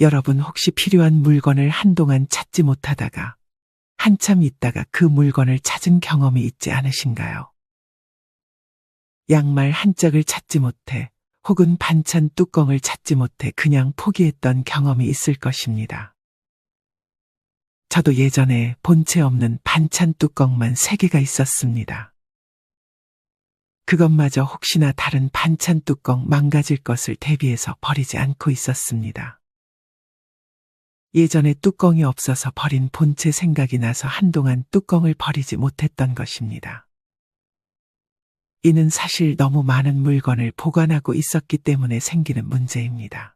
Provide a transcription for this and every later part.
여러분 혹시 필요한 물건을 한동안 찾지 못하다가 한참 있다가 그 물건을 찾은 경험이 있지 않으신가요? 양말 한 짝을 찾지 못해 혹은 반찬 뚜껑을 찾지 못해 그냥 포기했던 경험이 있을 것입니다. 저도 예전에 본체 없는 반찬 뚜껑만 3개가 있었습니다. 그것마저 혹시나 다른 반찬 뚜껑 망가질 것을 대비해서 버리지 않고 있었습니다. 예전에 뚜껑이 없어서 버린 본체 생각이 나서 한동안 뚜껑을 버리지 못했던 것입니다. 이는 사실 너무 많은 물건을 보관하고 있었기 때문에 생기는 문제입니다.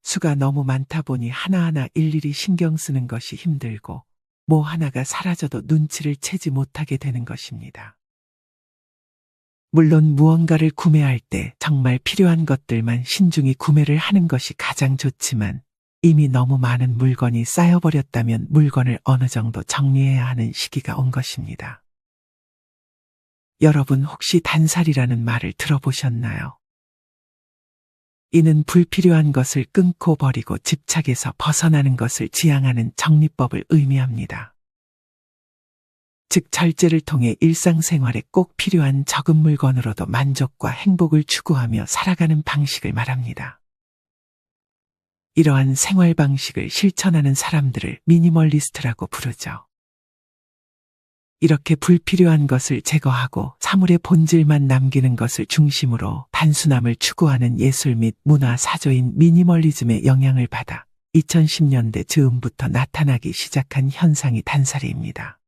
수가 너무 많다 보니 하나하나 일일이 신경 쓰는 것이 힘들고 뭐 하나가 사라져도 눈치를 채지 못하게 되는 것입니다. 물론 무언가를 구매할 때 정말 필요한 것들만 신중히 구매를 하는 것이 가장 좋지만 이미 너무 많은 물건이 쌓여버렸다면 물건을 어느 정도 정리해야 하는 시기가 온 것입니다. 여러분 혹시 단살이라는 말을 들어보셨나요? 이는 불필요한 것을 끊고 버리고 집착에서 벗어나는 것을 지향하는 정리법을 의미합니다. 즉 절제를 통해 일상생활에 꼭 필요한 적은 물건으로도 만족과 행복을 추구하며 살아가는 방식을 말합니다. 이러한 생활 방식을 실천하는 사람들을 미니멀리스트라고 부르죠. 이렇게 불필요한 것을 제거하고 사물의 본질만 남기는 것을 중심으로 단순함을 추구하는 예술 및 문화 사조인 미니멀리즘의 영향을 받아 2010년대 즈음부터 나타나기 시작한 현상이 단살이입니다.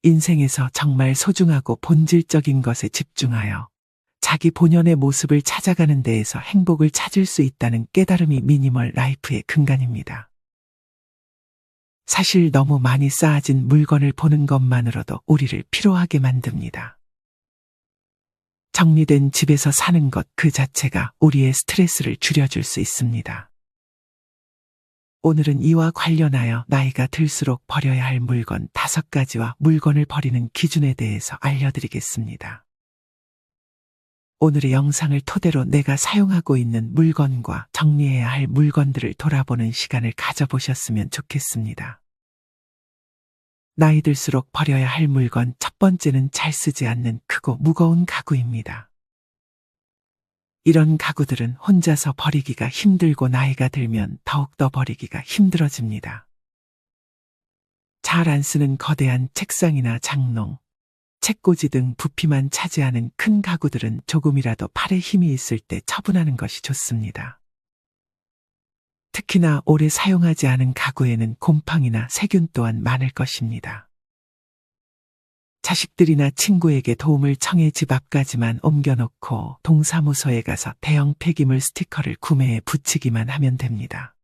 인생에서 정말 소중하고 본질적인 것에 집중하여 자기 본연의 모습을 찾아가는 데에서 행복을 찾을 수 있다는 깨달음이 미니멀 라이프의 근간입니다. 사실 너무 많이 쌓아진 물건을 보는 것만으로도 우리를 피로하게 만듭니다. 정리된 집에서 사는 것 그 자체가 우리의 스트레스를 줄여줄 수 있습니다. 오늘은 이와 관련하여 나이가 들수록 버려야 할 물건 5가지와 물건을 버리는 기준에 대해서 알려드리겠습니다. 오늘의 영상을 토대로 내가 사용하고 있는 물건과 정리해야 할 물건들을 돌아보는 시간을 가져보셨으면 좋겠습니다. 나이 들수록 버려야 할 물건 첫 번째는 잘 쓰지 않는 크고 무거운 가구입니다. 이런 가구들은 혼자서 버리기가 힘들고 나이가 들면 더욱더 버리기가 힘들어집니다. 잘 안 쓰는 거대한 책상이나 장롱, 책꽂이 등 부피만 차지하는 큰 가구들은 조금이라도 팔에 힘이 있을 때 처분하는 것이 좋습니다. 특히나 오래 사용하지 않은 가구에는 곰팡이나 세균 또한 많을 것입니다. 자식들이나 친구에게 도움을 청해 집 앞까지만 옮겨놓고 동사무소에 가서 대형 폐기물 스티커를 구매해 붙이기만 하면 됩니다.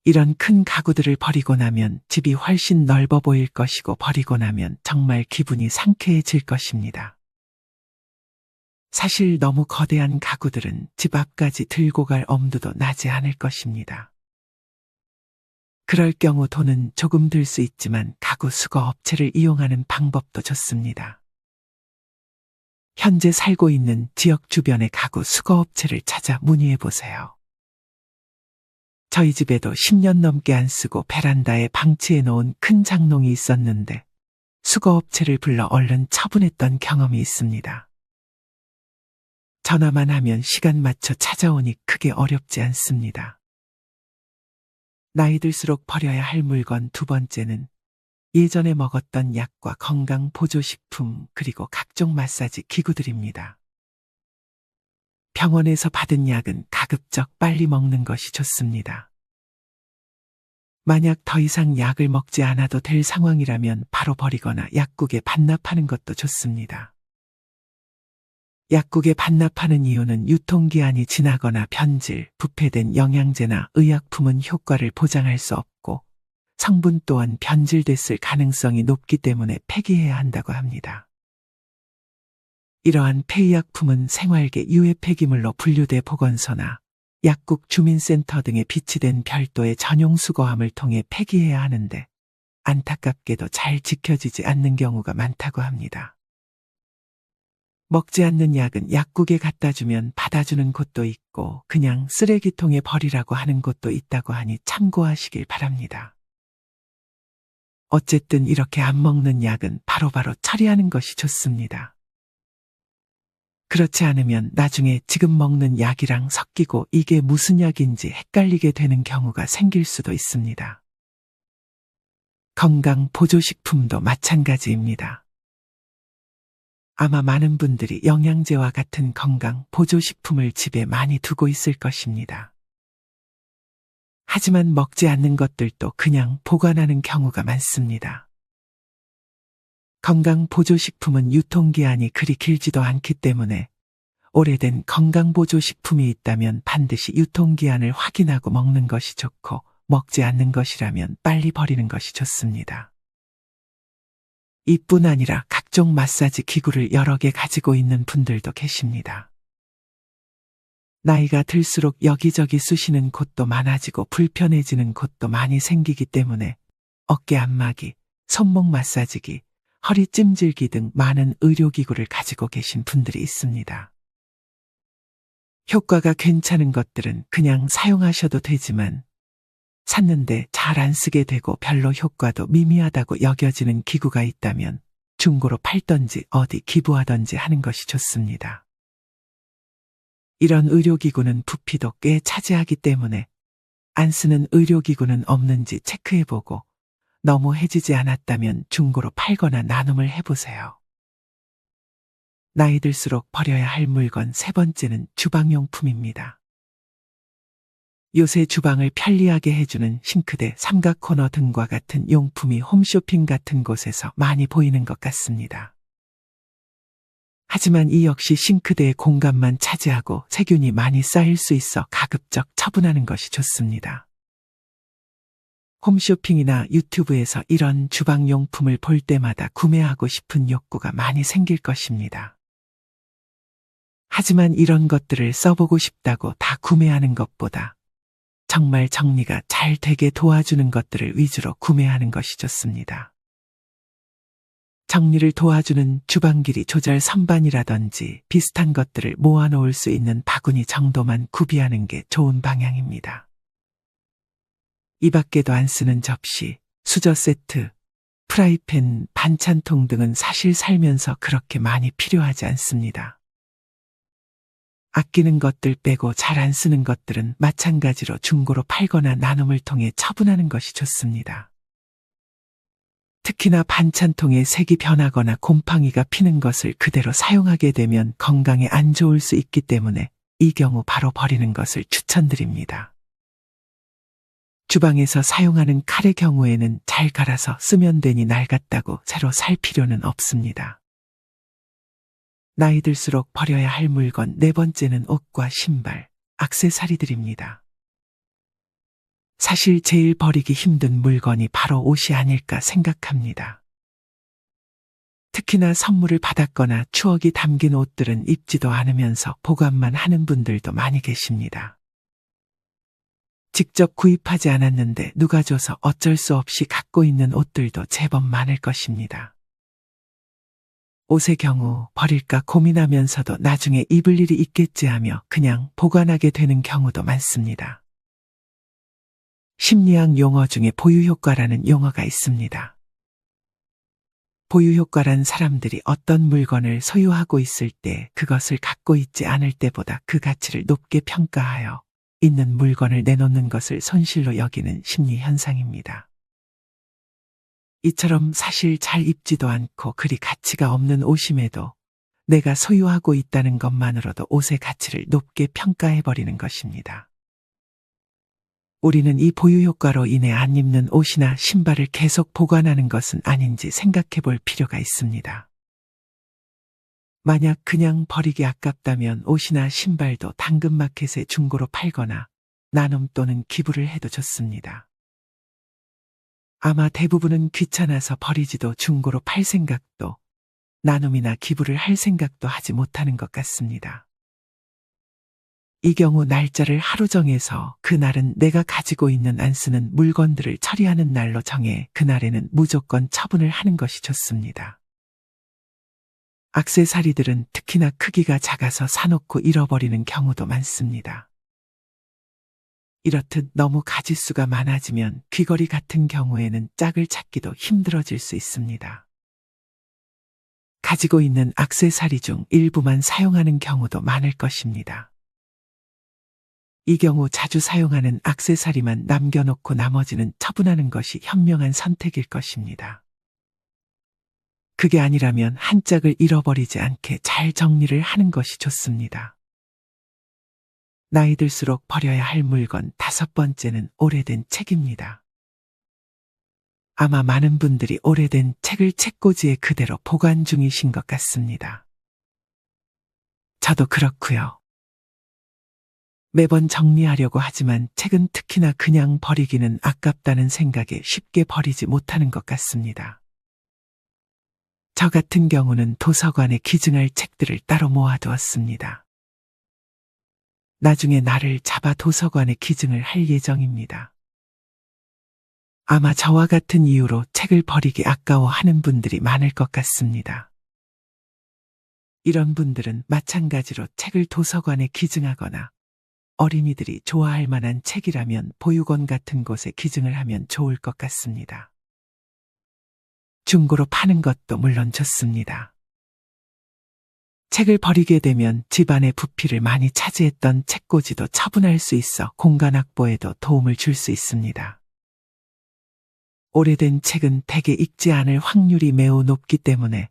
이런 큰 가구들을 버리고 나면 집이 훨씬 넓어 보일 것이고 버리고 나면 정말 기분이 상쾌해질 것입니다. 사실 너무 거대한 가구들은 집 앞까지 들고 갈 엄두도 나지 않을 것입니다. 그럴 경우 돈은 조금 들 수 있지만 가구 수거 업체를 이용하는 방법도 좋습니다. 현재 살고 있는 지역 주변의 가구 수거 업체를 찾아 문의해 보세요. 저희 집에도 10년 넘게 안 쓰고 베란다에 방치해 놓은 큰 장롱이 있었는데 수거업체를 불러 얼른 처분했던 경험이 있습니다. 전화만 하면 시간 맞춰 찾아오니 크게 어렵지 않습니다. 나이 들수록 버려야 할 물건 2번째는 예전에 먹었던 약과 건강 보조식품 그리고 각종 마사지 기구들입니다. 병원에서 받은 약은 가급적 빨리 먹는 것이 좋습니다. 만약 더 이상 약을 먹지 않아도 될 상황이라면 바로 버리거나 약국에 반납하는 것도 좋습니다. 약국에 반납하는 이유는 유통기한이 지나거나 변질, 부패된 영양제나 의약품은 효과를 보장할 수 없고 성분 또한 변질됐을 가능성이 높기 때문에 폐기해야 한다고 합니다. 이러한 폐의약품은 생활계 유해 폐기물로 분류돼 보건소나 약국 주민센터 등에 비치된 별도의 전용 수거함을 통해 폐기해야 하는데 안타깝게도 잘 지켜지지 않는 경우가 많다고 합니다. 먹지 않는 약은 약국에 갖다 주면 받아주는 곳도 있고 그냥 쓰레기통에 버리라고 하는 곳도 있다고 하니 참고하시길 바랍니다. 어쨌든 이렇게 안 먹는 약은 바로바로 처리하는 것이 좋습니다. 그렇지 않으면 나중에 지금 먹는 약이랑 섞이고 이게 무슨 약인지 헷갈리게 되는 경우가 생길 수도 있습니다. 건강 보조식품도 마찬가지입니다. 아마 많은 분들이 영양제와 같은 건강 보조식품을 집에 많이 두고 있을 것입니다. 하지만 먹지 않는 것들도 그냥 보관하는 경우가 많습니다. 건강 보조식품은 유통기한이 그리 길지도 않기 때문에 오래된 건강 보조식품이 있다면 반드시 유통기한을 확인하고 먹는 것이 좋고 먹지 않는 것이라면 빨리 버리는 것이 좋습니다. 이뿐 아니라 각종 마사지 기구를 여러 개 가지고 있는 분들도 계십니다. 나이가 들수록 여기저기 쑤시는 곳도 많아지고 불편해지는 곳도 많이 생기기 때문에 어깨 안마기, 손목 마사지기, 허리 찜질기 등 많은 의료기구를 가지고 계신 분들이 있습니다. 효과가 괜찮은 것들은 그냥 사용하셔도 되지만 샀는데 잘 안 쓰게 되고 별로 효과도 미미하다고 여겨지는 기구가 있다면 중고로 팔던지 어디 기부하던지 하는 것이 좋습니다. 이런 의료기구는 부피도 꽤 차지하기 때문에 안 쓰는 의료기구는 없는지 체크해보고 너무 해지지 않았다면 중고로 팔거나 나눔을 해보세요. 나이 들수록 버려야 할 물건 세 번째는 주방용품입니다. 요새 주방을 편리하게 해주는 싱크대, 삼각 코너 등과 같은 용품이 홈쇼핑 같은 곳에서 많이 보이는 것 같습니다. 하지만 이 역시 싱크대의 공간만 차지하고 세균이 많이 쌓일 수 있어 가급적 처분하는 것이 좋습니다. 홈쇼핑이나 유튜브에서 이런 주방용품을 볼 때마다 구매하고 싶은 욕구가 많이 생길 것입니다. 하지만 이런 것들을 써보고 싶다고 다 구매하는 것보다 정말 정리가 잘 되게 도와주는 것들을 위주로 구매하는 것이 좋습니다. 정리를 도와주는 주방길이 조절 선반이라든지 비슷한 것들을 모아놓을 수 있는 바구니 정도만 구비하는 게 좋은 방향입니다. 이 밖에도 안 쓰는 접시, 수저 세트, 프라이팬, 반찬통 등은 사실 살면서 그렇게 많이 필요하지 않습니다. 아끼는 것들 빼고 잘 안 쓰는 것들은 마찬가지로 중고로 팔거나 나눔을 통해 처분하는 것이 좋습니다. 특히나 반찬통의 색이 변하거나 곰팡이가 피는 것을 그대로 사용하게 되면 건강에 안 좋을 수 있기 때문에 이 경우 바로 버리는 것을 추천드립니다. 주방에서 사용하는 칼의 경우에는 잘 갈아서 쓰면 되니 낡았다고 새로 살 필요는 없습니다. 나이 들수록 버려야 할 물건 네 번째는 옷과 신발, 액세서리들입니다. 사실 제일 버리기 힘든 물건이 바로 옷이 아닐까 생각합니다. 특히나 선물을 받았거나 추억이 담긴 옷들은 입지도 않으면서 보관만 하는 분들도 많이 계십니다. 직접 구입하지 않았는데 누가 줘서 어쩔 수 없이 갖고 있는 옷들도 제법 많을 것입니다. 옷의 경우 버릴까 고민하면서도 나중에 입을 일이 있겠지 하며 그냥 보관하게 되는 경우도 많습니다. 심리학 용어 중에 보유효과라는 용어가 있습니다. 보유효과란 사람들이 어떤 물건을 소유하고 있을 때 그것을 갖고 있지 않을 때보다 그 가치를 높게 평가하여 있는 물건을 내놓는 것을 손실로 여기는 심리 현상입니다. 이처럼 사실 잘 입지도 않고 그리 가치가 없는 옷임에도 내가 소유하고 있다는 것만으로도 옷의 가치를 높게 평가해버리는 것입니다. 우리는 이 보유효과로 인해 안 입는 옷이나 신발을 계속 보관하는 것은 아닌지 생각해 볼 필요가 있습니다. 만약 그냥 버리기 아깝다면 옷이나 신발도 당근마켓에 중고로 팔거나 나눔 또는 기부를 해도 좋습니다. 아마 대부분은 귀찮아서 버리지도 중고로 팔 생각도 나눔이나 기부를 할 생각도 하지 못하는 것 같습니다. 이 경우 날짜를 하루 정해서 그날은 내가 가지고 있는 안 쓰는 물건들을 처리하는 날로 정해 그날에는 무조건 처분을 하는 것이 좋습니다. 액세서리들은 특히나 크기가 작아서 사놓고 잃어버리는 경우도 많습니다. 이렇듯 너무 가짓수가 많아지면 귀걸이 같은 경우에는 짝을 찾기도 힘들어질 수 있습니다. 가지고 있는 액세서리 중 일부만 사용하는 경우도 많을 것입니다. 이 경우 자주 사용하는 액세서리만 남겨놓고 나머지는 처분하는 것이 현명한 선택일 것입니다. 그게 아니라면 한 짝을 잃어버리지 않게 잘 정리를 하는 것이 좋습니다. 나이 들수록 버려야 할 물건 5번째는 오래된 책입니다. 아마 많은 분들이 오래된 책을 책꽂이에 그대로 보관 중이신 것 같습니다. 저도 그렇고요. 매번 정리하려고 하지만 책은 특히나 그냥 버리기는 아깝다는 생각에 쉽게 버리지 못하는 것 같습니다. 저 같은 경우는 도서관에 기증할 책들을 따로 모아두었습니다. 나중에 날을 잡아 도서관에 기증을 할 예정입니다. 아마 저와 같은 이유로 책을 버리기 아까워하는 분들이 많을 것 같습니다. 이런 분들은 마찬가지로 책을 도서관에 기증하거나 어린이들이 좋아할 만한 책이라면 보육원 같은 곳에 기증을 하면 좋을 것 같습니다. 중고로 파는 것도 물론 좋습니다. 책을 버리게 되면 집안의 부피를 많이 차지했던 책꽂이도 처분할 수 있어 공간 확보에도 도움을 줄 수 있습니다. 오래된 책은 대개 읽지 않을 확률이 매우 높기 때문에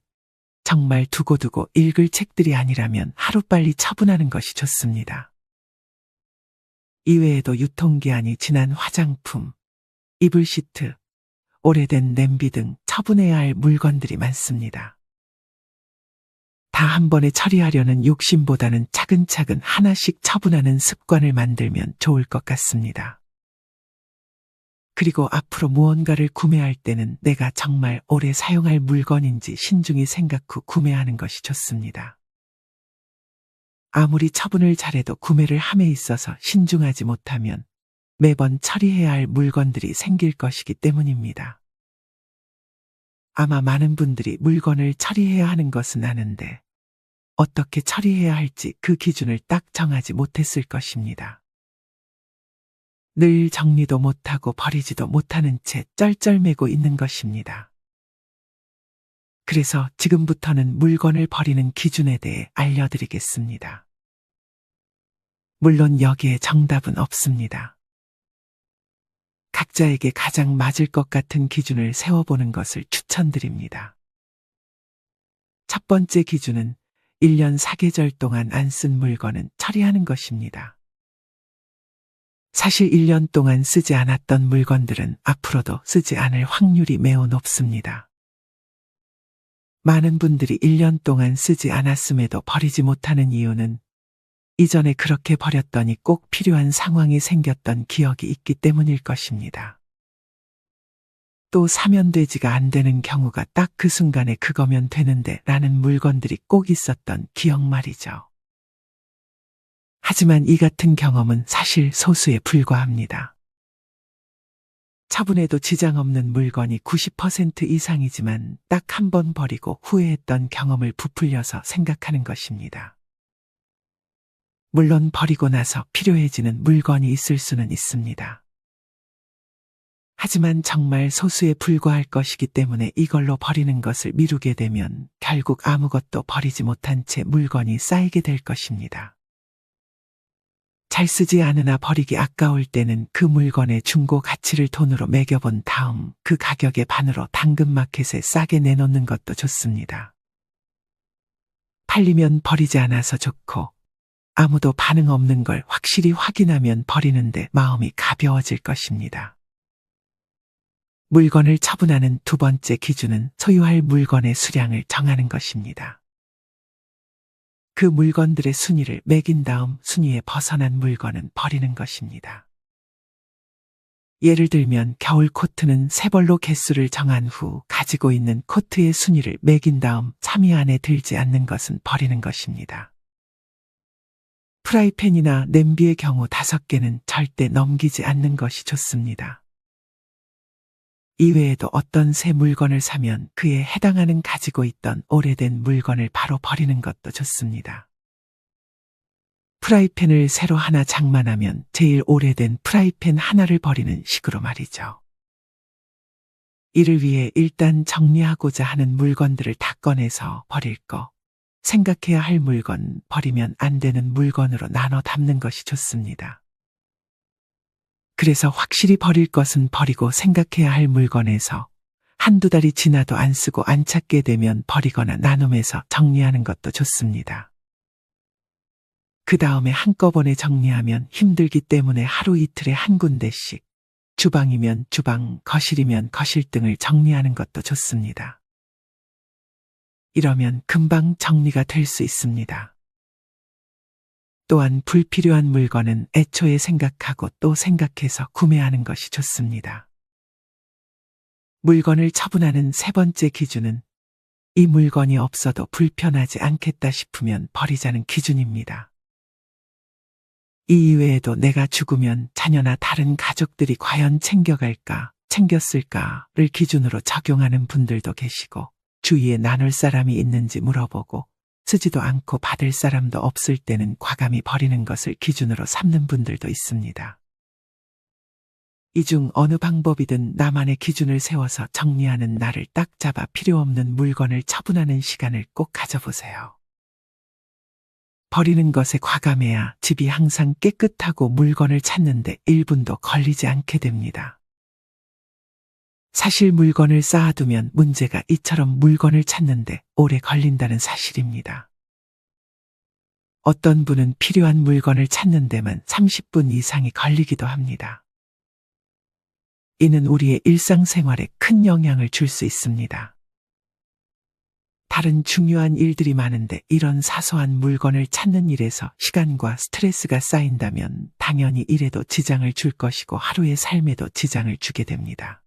정말 두고두고 읽을 책들이 아니라면 하루빨리 처분하는 것이 좋습니다. 이외에도 유통기한이 지난 화장품, 이불 시트, 오래된 냄비 등 처분해야 할 물건들이 많습니다. 다 한 번에 처리하려는 욕심보다는 차근차근 하나씩 처분하는 습관을 만들면 좋을 것 같습니다. 그리고 앞으로 무언가를 구매할 때는 내가 정말 오래 사용할 물건인지 신중히 생각 후 구매하는 것이 좋습니다. 아무리 처분을 잘해도 구매를 함에 있어서 신중하지 못하면 매번 처리해야 할 물건들이 생길 것이기 때문입니다. 아마 많은 분들이 물건을 처리해야 하는 것은 아는데 어떻게 처리해야 할지 그 기준을 딱 정하지 못했을 것입니다. 늘 정리도 못하고 버리지도 못하는 채 쩔쩔매고 있는 것입니다. 그래서 지금부터는 물건을 버리는 기준에 대해 알려드리겠습니다. 물론 여기에 정답은 없습니다. 각자에게 가장 맞을 것 같은 기준을 세워보는 것을 추천드립니다. 첫 번째 기준은 1년 4계절 동안 안 쓴 물건은 처리하는 것입니다. 사실 1년 동안 쓰지 않았던 물건들은 앞으로도 쓰지 않을 확률이 매우 높습니다. 많은 분들이 1년 동안 쓰지 않았음에도 버리지 못하는 이유는 이전에 그렇게 버렸더니 꼭 필요한 상황이 생겼던 기억이 있기 때문일 것입니다. 또 사면 되지가 안 되는 경우가 딱 그 순간에 그거면 되는데 라는 물건들이 꼭 있었던 기억 말이죠. 하지만 이 같은 경험은 사실 소수에 불과합니다. 처분해도 지장 없는 물건이 90% 이상이지만 딱 한 번 버리고 후회했던 경험을 부풀려서 생각하는 것입니다. 물론 버리고 나서 필요해지는 물건이 있을 수는 있습니다. 하지만 정말 소수에 불과할 것이기 때문에 이걸로 버리는 것을 미루게 되면 결국 아무것도 버리지 못한 채 물건이 쌓이게 될 것입니다. 잘 쓰지 않으나 버리기 아까울 때는 그 물건의 중고 가치를 돈으로 매겨본 다음 그 가격의 반으로 당근마켓에 싸게 내놓는 것도 좋습니다. 팔리면 버리지 않아서 좋고 아무도 반응 없는 걸 확실히 확인하면 버리는데 마음이 가벼워질 것입니다. 물건을 처분하는 두 번째 기준은 소유할 물건의 수량을 정하는 것입니다. 그 물건들의 순위를 매긴 다음 순위에 벗어난 물건은 버리는 것입니다. 예를 들면 겨울 코트는 3벌로 개수를 정한 후 가지고 있는 코트의 순위를 매긴 다음 3위 안에 들지 않는 것은 버리는 것입니다. 프라이팬이나 냄비의 경우 5개는 절대 넘기지 않는 것이 좋습니다. 이외에도 어떤 새 물건을 사면 그에 해당하는 가지고 있던 오래된 물건을 바로 버리는 것도 좋습니다. 프라이팬을 새로 하나 장만하면 제일 오래된 프라이팬 하나를 버리는 식으로 말이죠. 이를 위해 일단 정리하고자 하는 물건들을 다 꺼내서 버릴 거, 생각해야 할 물건, 버리면 안 되는 물건으로 나눠 담는 것이 좋습니다. 그래서 확실히 버릴 것은 버리고 생각해야 할 물건에서 한두 달이 지나도 안 쓰고 안 찾게 되면 버리거나 나눔해서 정리하는 것도 좋습니다. 그 다음에 한꺼번에 정리하면 힘들기 때문에 하루 이틀에 한 군데씩, 주방이면 주방, 거실이면 거실 등을 정리하는 것도 좋습니다. 이러면 금방 정리가 될 수 있습니다. 또한 불필요한 물건은 애초에 생각하고 또 생각해서 구매하는 것이 좋습니다. 물건을 처분하는 세 번째 기준은 이 물건이 없어도 불편하지 않겠다 싶으면 버리자는 기준입니다. 이 이외에도 내가 죽으면 자녀나 다른 가족들이 과연 챙겨갈까, 챙겼을까를 기준으로 적용하는 분들도 계시고, 주위에 나눌 사람이 있는지 물어보고 쓰지도 않고 받을 사람도 없을 때는 과감히 버리는 것을 기준으로 삼는 분들도 있습니다. 이 중 어느 방법이든 나만의 기준을 세워서 정리하는 날을 딱 잡아 필요 없는 물건을 처분하는 시간을 꼭 가져보세요. 버리는 것에 과감해야 집이 항상 깨끗하고 물건을 찾는데 1분도 걸리지 않게 됩니다. 사실 물건을 쌓아두면 문제가 이처럼 물건을 찾는데 오래 걸린다는 사실입니다. 어떤 분은 필요한 물건을 찾는 데만 30분 이상이 걸리기도 합니다. 이는 우리의 일상생활에 큰 영향을 줄 수 있습니다. 다른 중요한 일들이 많은데 이런 사소한 물건을 찾는 일에서 시간과 스트레스가 쌓인다면 당연히 일에도 지장을 줄 것이고 하루의 삶에도 지장을 주게 됩니다.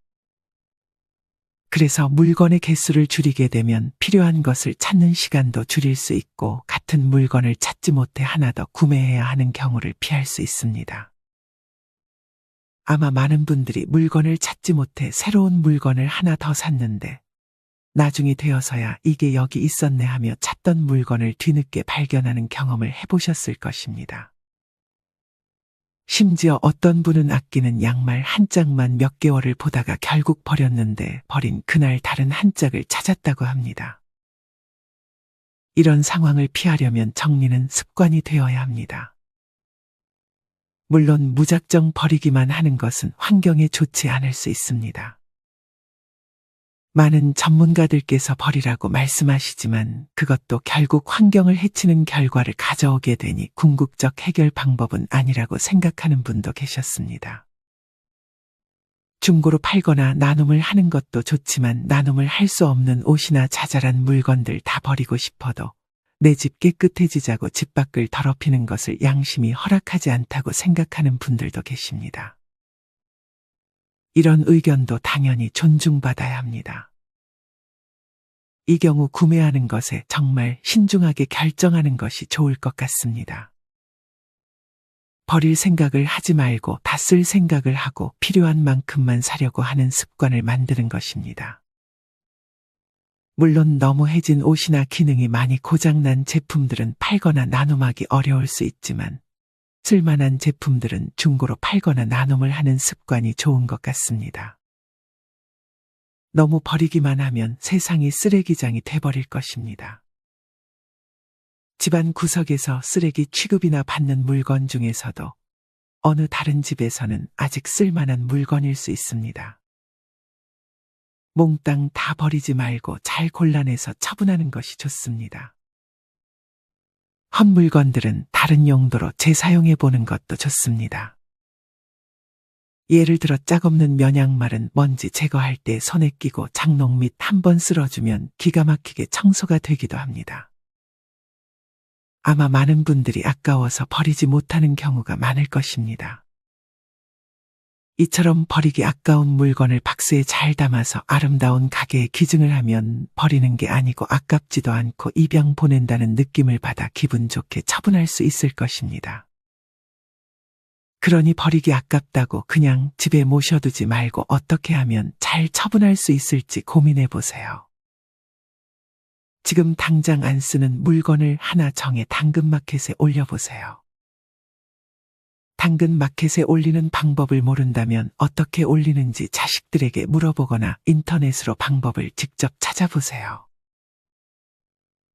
그래서 물건의 개수를 줄이게 되면 필요한 것을 찾는 시간도 줄일 수 있고 같은 물건을 찾지 못해 하나 더 구매해야 하는 경우를 피할 수 있습니다. 아마 많은 분들이 물건을 찾지 못해 새로운 물건을 하나 더 샀는데 나중이 되어서야 이게 여기 있었네 하며 찾던 물건을 뒤늦게 발견하는 경험을 해보셨을 것입니다. 심지어 어떤 분은 아끼는 양말 한 짝만 몇 개월을 보다가 결국 버렸는데 버린 그날 다른 한 짝을 찾았다고 합니다. 이런 상황을 피하려면 정리는 습관이 되어야 합니다. 물론 무작정 버리기만 하는 것은 환경에 좋지 않을 수 있습니다. 많은 전문가들께서 버리라고 말씀하시지만 그것도 결국 환경을 해치는 결과를 가져오게 되니 궁극적 해결 방법은 아니라고 생각하는 분도 계셨습니다. 중고로 팔거나 나눔을 하는 것도 좋지만 나눔을 할 수 없는 옷이나 자잘한 물건들 다 버리고 싶어도 내 집 깨끗해지자고 집 밖을 더럽히는 것을 양심이 허락하지 않다고 생각하는 분들도 계십니다. 이런 의견도 당연히 존중받아야 합니다. 이 경우 구매하는 것에 정말 신중하게 결정하는 것이 좋을 것 같습니다. 버릴 생각을 하지 말고 다 쓸 생각을 하고 필요한 만큼만 사려고 하는 습관을 만드는 것입니다. 물론 너무 해진 옷이나 기능이 많이 고장난 제품들은 팔거나 나눔하기 어려울 수 있지만 쓸만한 제품들은 중고로 팔거나 나눔을 하는 습관이 좋은 것 같습니다. 너무 버리기만 하면 세상이 쓰레기장이 돼버릴 것입니다. 집안 구석에서 쓰레기 취급이나 받는 물건 중에서도 어느 다른 집에서는 아직 쓸만한 물건일 수 있습니다. 몽땅 다 버리지 말고 잘 골라내서 처분하는 것이 좋습니다. 헛물건들은 다른 용도로 재사용해 보는 것도 좋습니다. 예를 들어 짝없는 면양말은 먼지 제거할 때 손에 끼고 장롱 밑 한번 쓸어주면 기가 막히게 청소가 되기도 합니다. 아마 많은 분들이 아까워서 버리지 못하는 경우가 많을 것입니다. 이처럼 버리기 아까운 물건을 박스에 잘 담아서 아름다운 가게에 기증을 하면 버리는 게 아니고 아깝지도 않고 입양 보낸다는 느낌을 받아 기분 좋게 처분할 수 있을 것입니다. 그러니 버리기 아깝다고 그냥 집에 모셔두지 말고 어떻게 하면 잘 처분할 수 있을지 고민해 보세요. 지금 당장 안 쓰는 물건을 하나 정해 당근마켓에 올려보세요. 당근마켓에 올리는 방법을 모른다면 어떻게 올리는지 자식들에게 물어보거나 인터넷으로 방법을 직접 찾아보세요.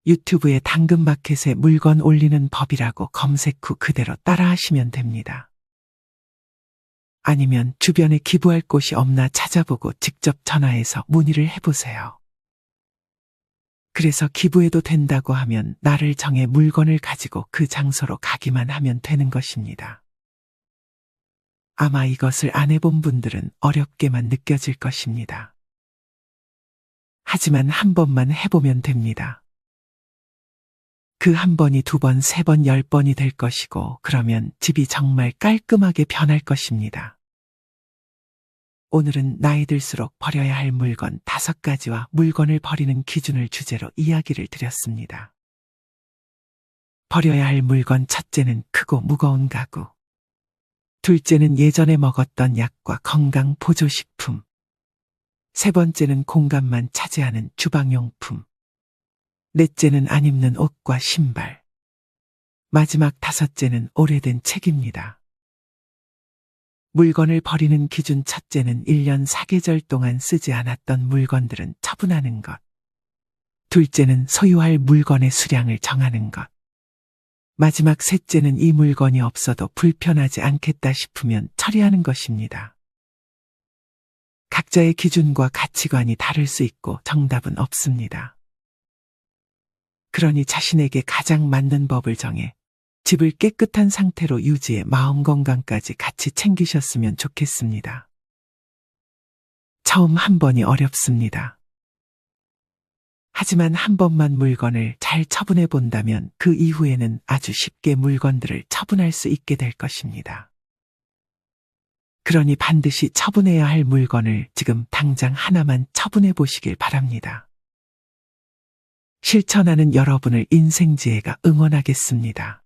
유튜브에 당근마켓에 물건 올리는 법이라고 검색 후 그대로 따라하시면 됩니다. 아니면 주변에 기부할 곳이 없나 찾아보고 직접 전화해서 문의를 해보세요. 그래서 기부해도 된다고 하면 날을 정해 물건을 가지고 그 장소로 가기만 하면 되는 것입니다. 아마 이것을 안 해본 분들은 어렵게만 느껴질 것입니다. 하지만 한 번만 해보면 됩니다. 그 한 번이 2번, 3번, 10번이 될 것이고 그러면 집이 정말 깔끔하게 변할 것입니다. 오늘은 나이 들수록 버려야 할 물건 5가지와 물건을 버리는 기준을 주제로 이야기를 드렸습니다. 버려야 할 물건 첫째는 크고 무거운 가구. 둘째는 예전에 먹었던 약과 건강 보조식품. 세 번째는 공간만 차지하는 주방용품. 넷째는 안 입는 옷과 신발. 마지막 5째는 오래된 책입니다. 물건을 버리는 기준 첫째는 1년 4계절 동안 쓰지 않았던 물건들은 처분하는 것. 둘째는 소유할 물건의 수량을 정하는 것. 마지막 셋째는 이 물건이 없어도 불편하지 않겠다 싶으면 처리하는 것입니다. 각자의 기준과 가치관이 다를 수 있고 정답은 없습니다. 그러니 자신에게 가장 맞는 법을 정해 집을 깨끗한 상태로 유지해 마음 건강까지 같이 챙기셨으면 좋겠습니다. 처음 한 번이 어렵습니다. 하지만 한 번만 물건을 잘 처분해 본다면 그 이후에는 아주 쉽게 물건들을 처분할 수 있게 될 것입니다. 그러니 반드시 처분해야 할 물건을 지금 당장 하나만 처분해 보시길 바랍니다. 실천하는 여러분을 인생지혜가 응원하겠습니다.